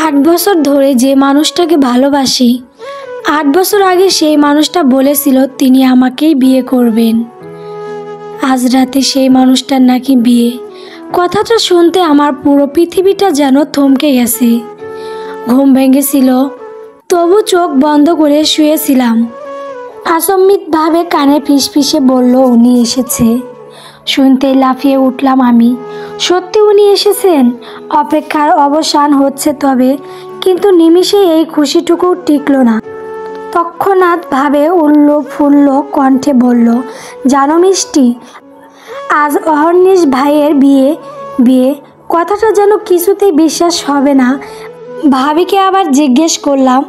8 বছর ধরে যে মানুষটাকে ভালোবাসি, 8 বছর আগে সেই মানুষটা বলেছিল তিনি আমাকেই বিয়ে করবেন। আজ রাতে সেই মানুষটার নাকি বিয়ে। কথাটা শুনতে আমার পুরো পৃথিবীটা যেন থমকে গেছে। ঘুম ভেঙেছিল, তবু চোখ বন্ধ করে শুয়েছিলাম। আচম্বিতভাবে কানে ফিসফিসে বলল, উনি এসেছে। শুনতেই লাফিয়ে উঠলাম আমি। সত্যি উনি এসেছেন। অপেক্ষার অবসান হচ্ছে তবে, কিন্তু নিমিষে এই খুশিটুকু টিকল না। তৎক্ষণাৎভাবে উল্লো কণ্ঠে বলল, জানো মিষ্টি, আজ অহর্নিশ ভাইয়ের বিয়ে। কথাটা যেন কিছুতেই বিশ্বাস হবে না। ভাবিকে আবার জিজ্ঞেস করলাম।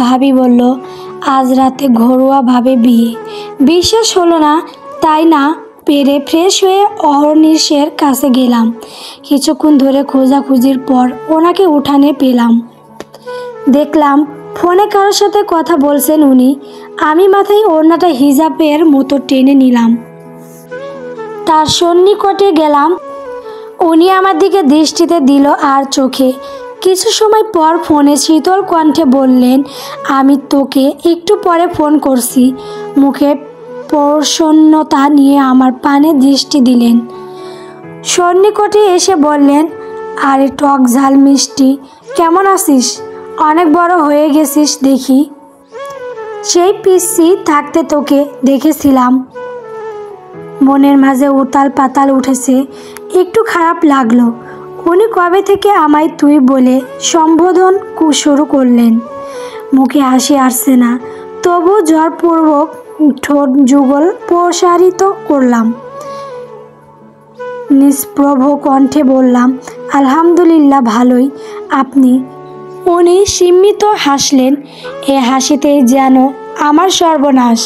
ভাবি বলল, আজ রাতে ঘরোয়াভাবে বিয়ে। বিশ্বাস হলো না, তাই না পেরে ফ্রেশ হয়ে অহর্নিশের কাছে গেলাম। কিছুক্ষণ ধরে খোঁজাখুঁজির পর ওনাকে উঠানে পেলাম। দেখলাম ফোনে কারোর সাথে কথা বলছেন উনি। আমি মাথায় ওড়নাটা হিজাবের মতো টেনে নিলাম, তার সন্নিকটে গেলাম। উনি আমার দিকে দৃষ্টিতে দিল আর চোখে। কিছু সময় পর ফোনে শীতল কণ্ঠে বললেন, আমি তোকে একটু পরে ফোন করছি। মুখে প্রসন্নতা নিয়ে আমার পানে দৃষ্টি দিলেন। সন্নিকটে এসে বললেন, আরে টক ঝাল মিষ্টি, কেমন আছিস? অনেক বড় হয়ে গেছিস দেখি। সেই পিচ্ছি থাকতে তোকে দেখেছিলাম, মনের মাঝে উতাল পাতাল উঠেছে। একটু খারাপ লাগলো। উনি কবে থেকে আমায় তুই বলে সম্বোধন শুরু করলেন। মুখে হাসি আসছে না, তবু জোরপূর্বক ঠোঁট যুগল প্রসারিত করলাম। নিষ্প্রভ কণ্ঠে বললাম, আলহামদুলিল্লাহ ভালোই। আপনি? উনি সীমিত হাসলেন। এ হাসিতেই যেন আমার সর্বনাশ।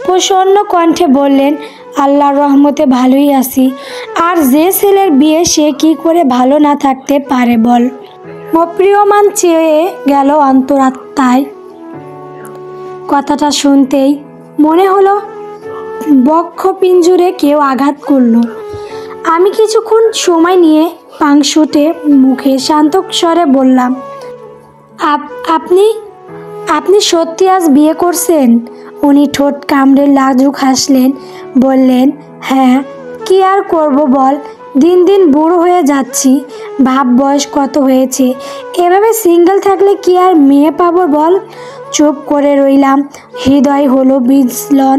প্রসন্ন কণ্ঠে বললেন, আল্লাহর রহমতে ভালোই আছি। আর যে ছেলের বিয়ে সে কি করে ভালো না থাকতে পারে বল? অপ্রিয়মান চেয়ে গেল অন্তরাত্মায়। কথাটা শুনতেই মনে হলো বক্ষপিঞ্জরে কেউ আঘাত করলো। আমি কিছুক্ষণ সময় নিয়ে পাংশুটে মুখে শান্ত স্বরে বললাম, আপনি সত্যি আজ বিয়ে করছেন? উনি ঠোঁট কামড়ে লাজুক হাসলেন, বললেন, হ্যাঁ, কি আর করব বল, দিন দিন বুড়ো হয়ে যাচ্ছি। ভাব বয়স কত হয়েছে, এভাবে সিঙ্গেল থাকলে কি আর মেয়ে পাবো বল? চুপ করে রইলাম। হৃদয় হলো বিচলন।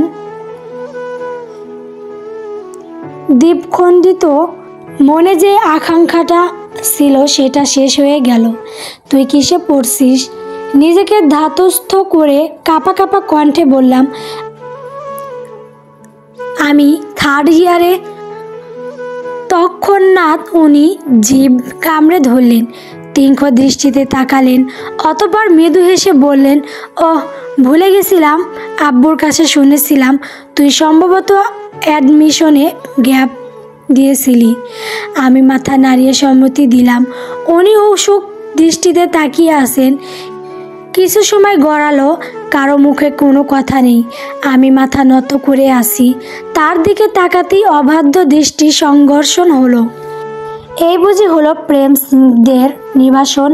দ্বীপখণ্ডিত মনে যে আকাঙ্ক্ষাটা ছিল সেটা শেষ হয়ে গেল। তুই কিসে পড়ছিস? নিজেকে ধাতস্থ করে কাঁপা কাঁপা কণ্ঠে বললাম, আমি 3rd ইয়ারে। তৎক্ষণাৎ উনি জিভ কামড়ে ধরলেন, তীক্ষ্ণ দৃষ্টিতে তাকালেন, অতঃপর মৃদু হেসে বললেন, ওহ, ভুলে গেছিলাম। আব্বুর কাছে শুনেছিলাম তুই সম্ভবত অ্যাডমিশনে গ্যাপ দিয়েছিলি। আমি মাথা নাড়িয়ে সম্মতি দিলাম। উনি উৎসুক দৃষ্টিতে তাকিয়ে আছেন। কিছু সময় গড়ালো, কারো মুখে কোনো কথা নেই। আমি মাথা নত করে আসি। তার দিকে তাকাতেই অবাধ্য দৃষ্টি সংঘর্ষণ হলো। এই বুঝি হলো প্রেম স্নিগ্ধের নিবাসন।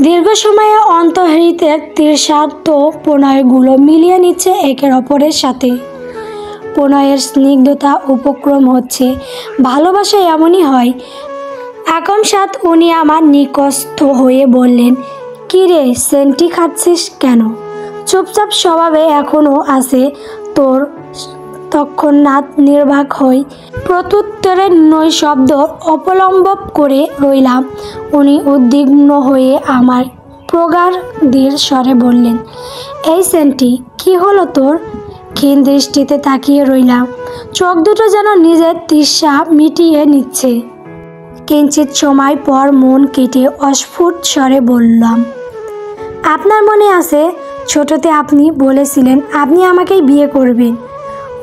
দীর্ঘ সময়ে অন্তর্হিতের তৃষার্ত প্রণয়গুলো মিলিয়ে নিচ্ছে একের অপরের সাথে। প্রণয়ের স্নিগ্ধতা উপক্রম হচ্ছে। ভালোবাসা এমনই হয়। আকস্মাৎ উনি আমার নিকস্থ হয়ে বললেন, কি রে, সেন্টি খাচ্ছিস কেন? চুপচাপ স্বভাবে এখনও আছে তোর? তৎক্ষণাৎ নির্বাক হই। প্রত্যুত্তরের নৈশব্দ অবলম্বন করে রইলাম। উনি উদ্বিগ্ন হয়ে আমার প্রগাঢ় স্বরে বললেন, এই সেন্টি, কি হলো তোর? ক্ষীণ দৃষ্টিতে তাকিয়ে রইলাম। চোখ দুটো যেন নিজের তৃষ্ণা মিটিয়ে নিচ্ছে। কিঞ্চিত সময় পর মন কেটে অস্ফুট স্বরে বললাম, আপনার মনে আছে ছোটতে আপনি বলেছিলেন আপনি আমাকেই বিয়ে করবেন?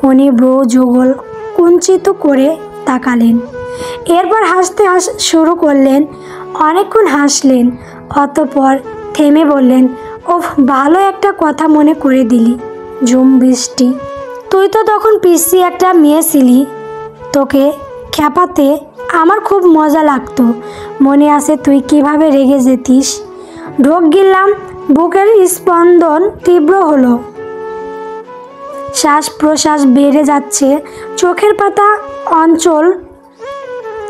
উনি ব্রু যুগল কুঞ্চিত করে তাকালেন, এরপর হাসতে শুরু করলেন। অনেকক্ষণ হাসলেন, অতঃপর থেমে বললেন, ওহ, ভালো একটা কথা মনে করে দিলি ঝুম বৃষ্টি। তুই তো তখন পিচ্চি একটা মেয়ে ছিলি। তোকে খেপাতে আমার খুব মজা লাগতো। মনে আছে তুই কিভাবে রেগে যেতিস? ঢোক গিললাম, বুকের স্পন্দন তীব্র হলো, শ্বাস প্রশ্বাস বেড়ে যাচ্ছে, চোখের পাতা অঞ্চল।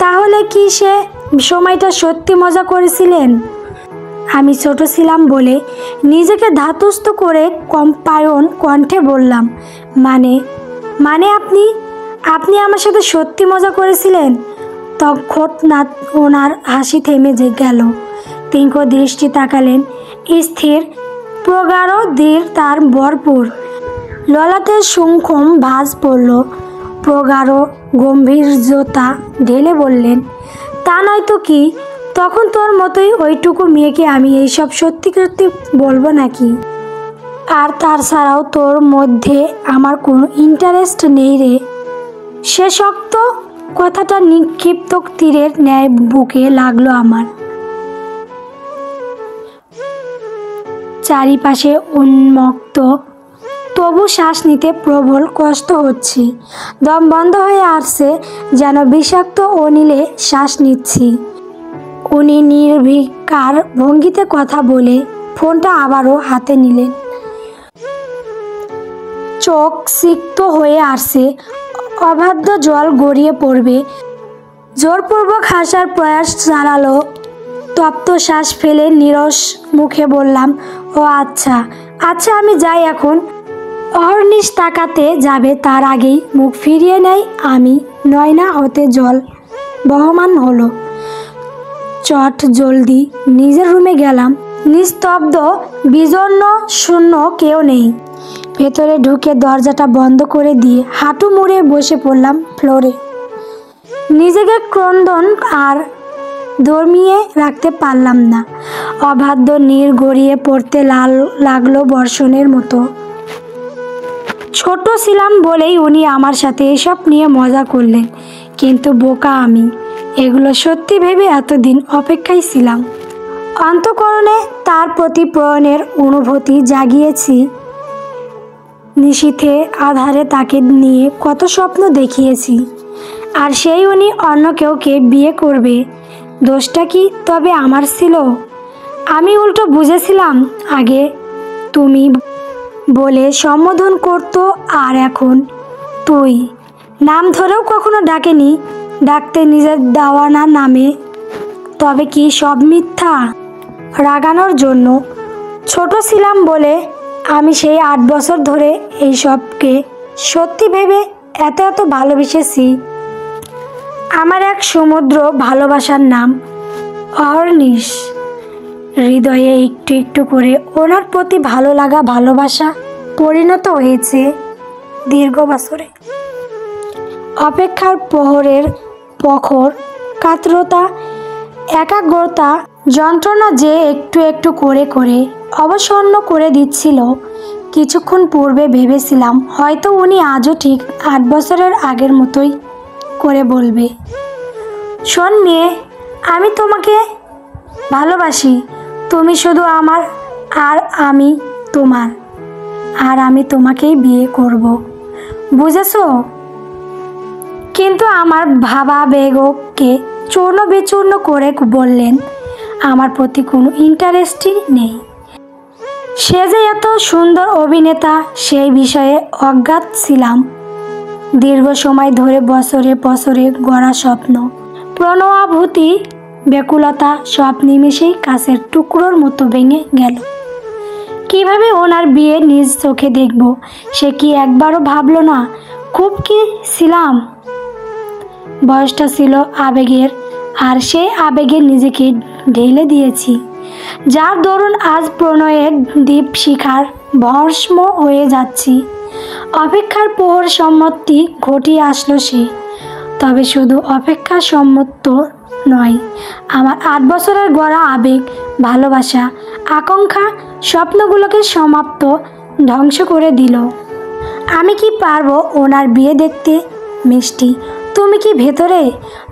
তাহলে কি সে সময়টা সত্যি মজা করেছিলেন? আমি ছোট ছিলাম বলে নিজেকে ধাতস্থ করে কম্পায়ন কণ্ঠে বললাম, মানে মানে আপনি আপনি আমার সাথে সত্যি মজা করেছিলেন? তৎক্ষণাৎ ওনার হাসি থেমে গেল। তীক্ষ্ণ দৃষ্টি তাকালেন, স্থির প্রগাঢ় দৃঢ় তার ভরপুর ললাটের সূক্ষ্ম ভাঁজ পড়ল, প্রগাঢ় গম্ভীর্যতা ঢেলে বললেন, তা নয় তো কি? তখন তোর মতোই ওইটুকু মেয়েকে আমি এইসব সত্যি সত্যি বলবো নাকি? আর তার ছাড়াও তোর মধ্যে আমার কোনো ইন্টারেস্ট নেই রে। সে শক্ত কথাটা নিক্ষিপ্ত তীরের ন্যায় বুকে লাগলো আমার। চারিপাশে উন্মুক্ত, তবু শ্বাস নিতে প্রবল কষ্ট হচ্ছে, দম বন্ধ হয়ে আসছে, যেন বিষাক্ত অনিলে শ্বাস নিচ্ছি। উনি নির্বিকার ভঙ্গিতে কথা বলে ফোনটা আবারও হাতে নিলেন। চোখ সিক্ত হয়ে আসছে, অবাধ্য জল গড়িয়ে পড়বে। জোরপূর্বক হাসার প্রয়াস চালালো। তপ্ত শ্বাস ফেলে নীরস মুখে বললাম, ও আচ্ছা আচ্ছা, আমি যাই এখন। অহর্নিশ তাকাতে যাবে তার আগেই মুখ ফিরিয়ে নেয় আমি। নয়না হতে জল বহমান হলো। চট জলদি নিজের রুমে গেলাম। নিস্তব্ধ, বিজন্য, শূন্য, কেউ নেই। ভেতরে ঢুকে দরজাটা বন্ধ করে দিয়ে হাঁটু মুড়ে বসে পড়লাম ফ্লোরে। নিজেকে ক্রন্দন আর দমিয়ে রাখতে পারলাম না। অবাধ্য নীর গড়িয়ে পড়তে লাগলো বর্ষণের মতো। ছোট ছিলাম বলেই উনি আমার সাথে এসব নিয়ে মজা করলেন, কিন্তু বোকা আমি। এগুলো সত্যি ভেবে এতদিন অপেক্ষায় ছিলাম। অন্তঃকরণে তার প্রতি প্রণয়ের অনুভূতি জাগিয়েছি। নিশীথে আধারে তাকে নিয়ে কত স্বপ্ন দেখিয়েছি। আর সেই উনি অন্য কেউকে বিয়ে করবে, দোষটা কি তবে আমার ছিল? আমি উল্টো বুঝেছিলাম আগে তুমি বলে সম্বোধন করতো, আর এখন তুই। নাম ধরেও কখনো ডাকেনি, ডাকতে নিজের দেওয়ানা নামে। তবে কি সব মিথ্যা? রাগানোর জন্য ছোট ছিলাম বলে আমি সেই 8 বছর ধরে এইসবকে সত্যি ভেবে এত এত ভালোবেসেছি। আমার এক সমুদ্র ভালোবাসার নাম অহর্নিশ। হৃদয়ে একটু একটু করে ওনার প্রতি ভালো লাগা ভালোবাসা পরিণত হয়েছে দীর্ঘ বছরে। অপেক্ষার প্রহরের প্রখর কাতরতা, একাগ্রতা, যন্ত্রণা যে একটু একটু করে করে অবসন্ন করে দিচ্ছিল। কিছুক্ষণ পূর্বে ভেবেছিলাম হয়তো উনি আজও ঠিক 8 বছরের আগের মতোই করে বলবে, শোন মেয়ে, আমি তোমাকে ভালোবাসি। তুমি শুধু আমার, আর আমি তোমার, আর আমি তোমাকেই বিয়ে করব, বুঝেছো? কিন্তু আমার ভাবাবেগকে চূর্ণ বিচূর্ণ করে বললেন, আমার প্রতি কোনো ইন্টারেস্টই নেই। সে যে এত সুন্দর অভিনেতা সেই বিষয়ে অজ্ঞাত ছিলাম। দীর্ঘ সময় ধরে বছরে বছরে গড়া স্বপ্ন, প্রণয়াভূতি, ব্যাকুলতা সব নিমেষেই কাছের টুকরোর মতো ভেঙে গেল। কিভাবে ওনার বিয়ে নিজ চোখে দেখব সে কি একবারও ভাবল না? খুব কি ছিলাম? বয়সটা ছিল আবেগের, আর সেই আবেগে নিজেকে ঢেলে দিয়েছি, যার দরুন আজ প্রণয়ের দ্বীপ শিখার ভস্ম হয়ে যাচ্ছি। অপেক্ষার প্রহর সম্মতি ঘটিয়ে আসলো সে। তবে শুধু অপেক্ষা সম্মত নয়, আমার 8 বছরের গড়া আবেগ, ভালোবাসা, আকাঙ্ক্ষা, স্বপ্নগুলোকে সমাপ্ত, ধ্বংস করে দিল। আমি কি পারবো ওনার বিয়ে দেখতে? মিষ্টি, তুমি কি ভেতরে?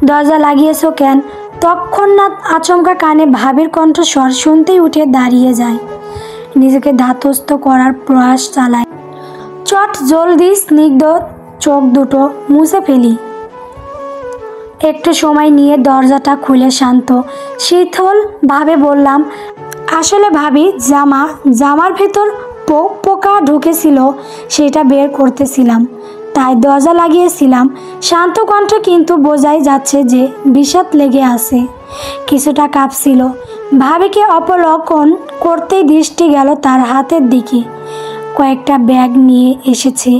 দরজা লাগিয়েছো কেন? তৎক্ষণাৎ আচমকা কানে ভাবির কণ্ঠস্বর শুনতেই উঠে দাঁড়িয়ে যায়। নিজেকে ধাতস্থ করার প্রয়াস চালায়। চট জলদি স্নিগ্ধ চোখ দুটো মুছে ফেলি। একটু সময় নিয়ে দরজাটা খুলে শান্ত শীতল ভাবে বললাম, আসলে ভাবি জামার ভেতর পোকা ঢুকেছিল, সেটা বের করতেছিলাম, তাই দরজা লাগিয়েছিলাম। শান্ত কণ্ঠ, কিন্তু বোঝাই যাচ্ছে যে বিষাদ লেগে আছে। কিছুটা কাঁপছিল। ভাবিকে অবলোকন করতেই দৃষ্টি গেল তার হাতের দিকে। কয়েকটা ব্যাগ নিয়ে এসেছে।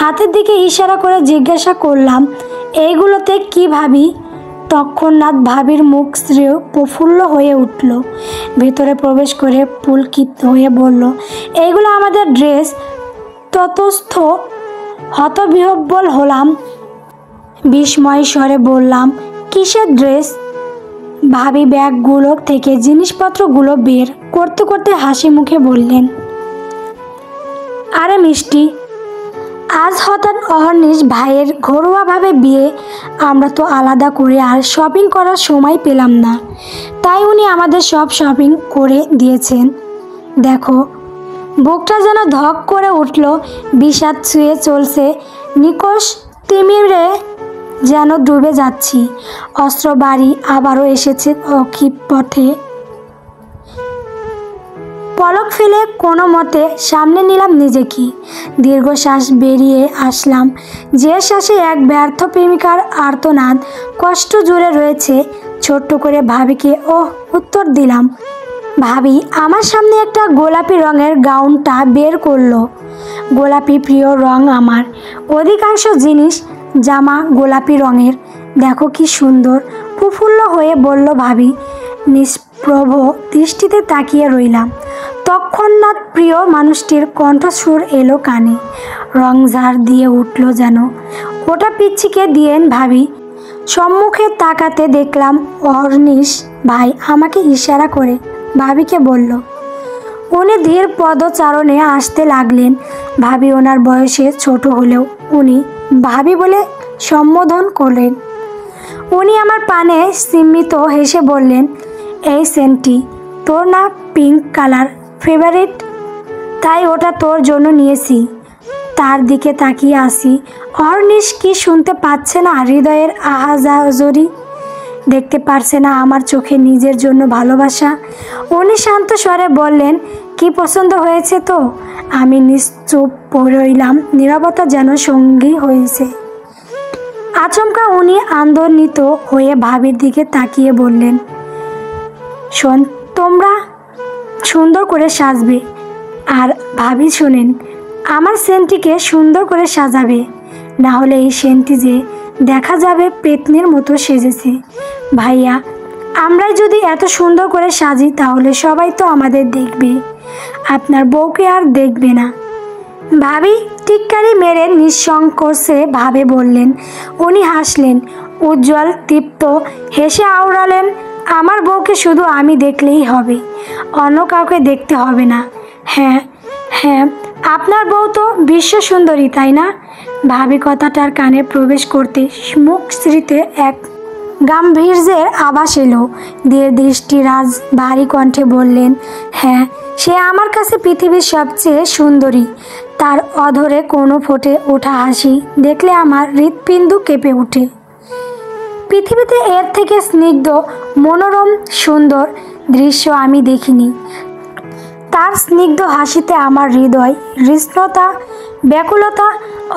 হাতের দিকে ইশারা করে জিজ্ঞাসা করলাম, এইগুলোতে কি ভাবি? তৎক্ষণাৎ ভাবির মুখ প্রফুল্ল হয়ে উঠল। ভেতরে প্রবেশ করে পুলকিত হয়ে বলল, এইগুলো আমাদের ড্রেস। ততস্থ হতবিহ্বল হলাম। বিস্ময় স্বরে বললাম, কিসের ড্রেস? ভাবি ব্যাগগুলো থেকে জিনিসপত্রগুলো বের করতে করতে হাসি মুখে বললেন, আরে মিষ্টি, আজ হঠাৎ অহর্নিশ ভাইয়ের ঘরোয়াভাবে বিয়ে। আমরা তো আলাদা করে আর শপিং করার সময় পেলাম না, তাই উনি আমাদের সব শপিং করে দিয়েছেন। দেখো, বুকটা যেন ধক করে উঠল। বিষাদ ছুঁয়ে চলছে নিকষ তিমিরে, যেন ডুবে যাচ্ছি। অস্ত্র বাড়ি আবারও এসেছে অক্ষিপথে। পলক ফেলে কোনো মতে সামনে নিলাম নিজেকে। দীর্ঘশ্বাস বেরিয়ে আসলাম, যে শ্বাসে এক ব্যর্থ প্রেমিকার আর্তনাদ কষ্ট জুড়ে রয়েছে। ছোট্ট করে ভাবিকে উত্তর দিলাম। ভাবি আমার সামনে একটা গোলাপি রঙের গাউনটা বের করলো। গোলাপি প্রিয় রং আমার, অধিকাংশ জিনিস জামা গোলাপি রঙের। দেখো কি সুন্দর, প্রফুল্ল হয়ে বলল ভাবি। নিষ্প্রভ দৃষ্টিতে তাকিয়ে রইলাম। তৎক্ষণাৎ প্রিয় মানুষটির কণ্ঠস্বর এলো কানে, রং ঝাড় দিয়ে উঠল যেন। ওটা পিচ্ছিকে দিয়েন ভাবি। সম্মুখে তাকাতে দেখলাম অহর্নিশ ভাই আমাকে ইশারা করে ভাবিকে বলল। উনি ধীর পদচারণে আসতে লাগলেন। ভাবি ওনার বয়সে ছোট হলেও উনি ভাবি বলে সম্বোধন করলেন। উনি আমার পানে স্মিত হেসে বললেন, এই সেন্টটি তোর না পিঙ্ক কালার ফেভারিট, তাই ওটা তোর জন্য নিয়েছি। তার দিকে তাকিয়ে আসি। অহর্নিশ কি শুনতে পাচ্ছে না হৃদয়ের আহাজারি? দেখতে পারছে না আমার চোখে নিজের জন্য ভালোবাসা? উনি শান্ত স্বরে বললেন, কি পছন্দ হয়েছে তো? আমি নিশ্চুপ রইলাম। নীরবতা যেন সঙ্গী হয়েছে। আচমকা উনি আন্দোলিত হয়ে ভাবির দিকে তাকিয়ে বললেন, শোন, তোমরা সুন্দর করে সাজবে। আর ভাবি শোনেন, আমার সেন্টটিকে সুন্দর করে সাজাবে, না হলে এই সেন্টটি যে দেখা যাবে পেতনির মতো সেজেছে। ভাইয়া, আমরাই যদি এত সুন্দর করে সাজি তাহলে সবাই তো আমাদের দেখবে, আপনার বউকে আর দেখবে না। ভাবি টিক্কারি মেরে নিঃসংকোচে ভাবে বললেন। উনি হাসলেন, উজ্জ্বল তৃপ্ত হেসে আওড়ালেন, আমার বউকে শুধু আমি দেখলেই হবে, অন্য কাউকে দেখতে হবে না। হ্যাঁ হ্যাঁ, আপনার বউ তো বিশ্ব সুন্দরী, তাই না? ভাবি কথাটার কানে প্রবেশ করতে মুখ স্মৃতে এক গাম্ভীর্যের আভাস এলো। ধীর দৃষ্টিরাজ ভারী কণ্ঠে বললেন, হ্যাঁ, সে আমার কাছে পৃথিবীর সবচেয়ে সুন্দরী। তার অধরে কোনো ফুটে ওঠা হাসি দেখলে আমার হৃৎপিণ্ড কেঁপে ওঠে। পৃথিবীতে এর থেকে স্নিগ্ধ মনোরম সুন্দর দৃশ্য আমি দেখিনি। তার স্নিগ্ধ হাসিতে আমার হৃদয় হৃষ্ণতা ব্যাকুলতা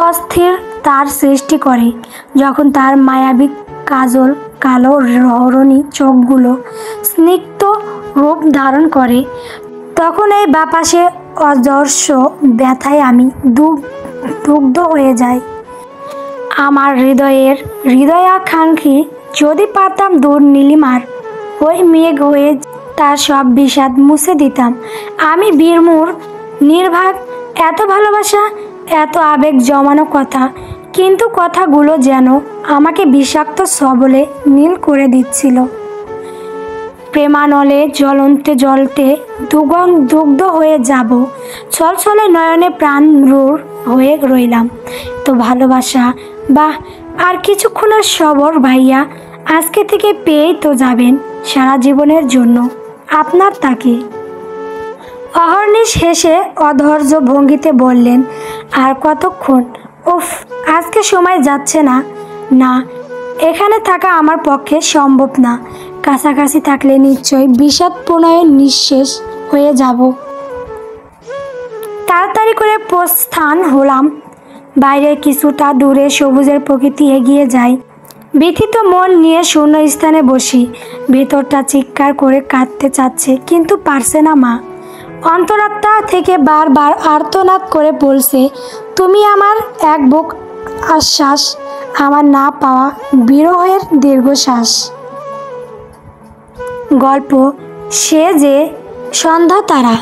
অস্থির তার সৃষ্টি করে। যখন তার মায়াবী কাজল কালো রহরণী চোখগুলো স্নিগ্ধ রূপ ধারণ করে, তখন এই বাপাসে অজস্র ব্যথায় আমি দুগ্ধ হয়ে যাই। আমার হৃদয়াকাঙ্ক্ষী যদি পারতাম দূর নীলিমার ওই মেঘ হয়ে তার সব বিষাদ মুছে দিতাম। আমি বীরমূর নির্ভাগ, এত ভালোবাসা, এত আবেগ জমানো কথা, কিন্তু কথাগুলো যেন আমাকে বিষাক্ত সবলে নীল করে দিচ্ছিল। প্রেমানলে জ্বলতে দুগ্ধ হয়ে যাব। ছলছলে নয়নে প্রাণ রূঢ় হয়ে রইলাম। তো ভালোবাসা, বাহ, আর কিছুক্ষণের সবর ভাইয়া, আজকে থেকে পেয়েই তো যাবেন সারা জীবনের জন্য আপনার তাকে। অহর্নিশ হেসে অধৈর্য ভঙ্গিতে বললেন, আর কতক্ষণ? উফ, আজকে সময় যাচ্ছে না। না, এখানে থাকা আমার পক্ষে সম্ভব না। কাছাকাছি থাকলে নিশ্চয় বিষাদ প্রণয়ের নিঃশেষ হয়ে যাব। তাড়াতাড়ি করে প্রস্থান হলাম। বাইরে কিছুটা দূরে সবুজের প্রকৃতি এগিয়ে যায়। ব্যথিত মন নিয়ে শূন্য স্থানে বসি। ভেতরটা চিৎকার করে কাঁদতে চাচ্ছে, কিন্তু পারছে না মা। অন্তরাত্মা থেকে বারবার আর্তনাদ করে বলছে, তুমি আমার এক বুক আশ্বাস, আমার না পাওয়া বিরহের দীর্ঘশ্বাস। গল্প সে যে সন্ধ্যা তারা।